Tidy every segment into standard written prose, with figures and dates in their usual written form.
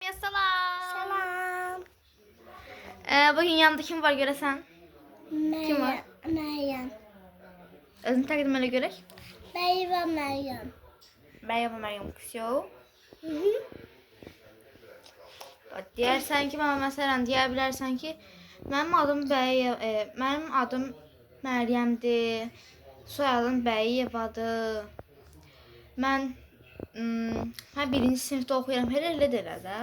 Hamıya salam. Salam. Bugün yanımda kim var görəsən? Kim var? Meryem. Özünü təqdim elə görək. Beyva Meryem. Meryem Kuşow. Deyərsən ki, məsələn deyə bilərsən ki, mənim adım Məryəmdir. Soyadım Bəyiyevadır. Mən birinci sinifdə oxuyuram. Elə də.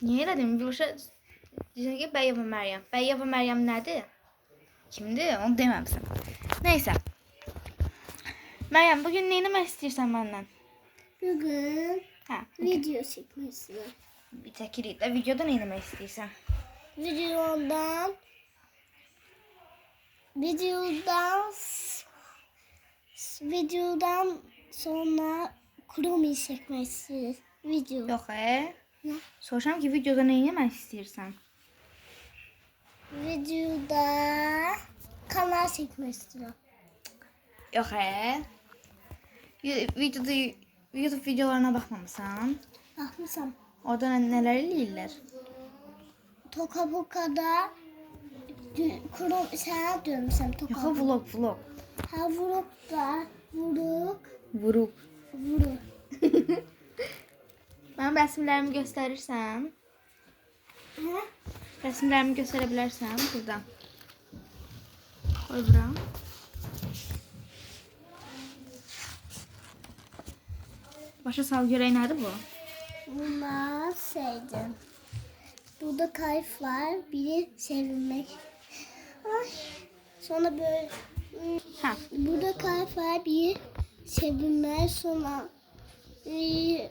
Niyə elədim? Deyirsən ki, Bəyiyeva Məryəm. Bəyiyeva Məryəm nədir? Kimdir? Onu deməmsən. Neysə. Məryəm, bugün nə etmək istəyirsən məndən? Bugün video çekmek istiyorum. Bir çəkirik də. Videoda nə etmək istəyirsən? Videodan sonra Chrome çekmek istiyorum. Video. Yox, Nə? Soruşam ki, videoda nə etmək istəyirsən? Videoda kanal çekmek istiyorum. Yox, YouTube videolarına baxmamısan? Bakmışsam. Orada nələr eləyirlər? Toka Boka'da Chrome sana dönmüşsem Toka Yox, vlog. Ha vurukta Vurub. vuruk. Mənim rəsmlərimi göstərirsən? Hə? Rəsmlərimi göstərə bilərsən buradan. Qoy bura. Başa sal görək nədir bu? Bunlar sevdim. Burada kayıp var. Biri sevinmek. Ay. Sonra böyle Hə. burada kayıp var. Biri sevinmek. Sonra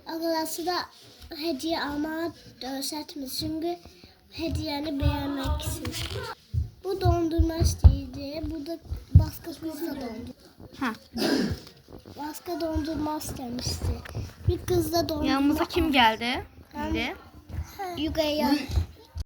arkadaşı da hediye almaya dönsetmiş. Çünkü hediyeni beğenmek için. Bu dondurma isteydi. Bu da başka kızla dondurma. Hə. Başka dondurma istemişti. Bir kız da dondurma. Yanımıza kim gəldi? İndi. Yukarıya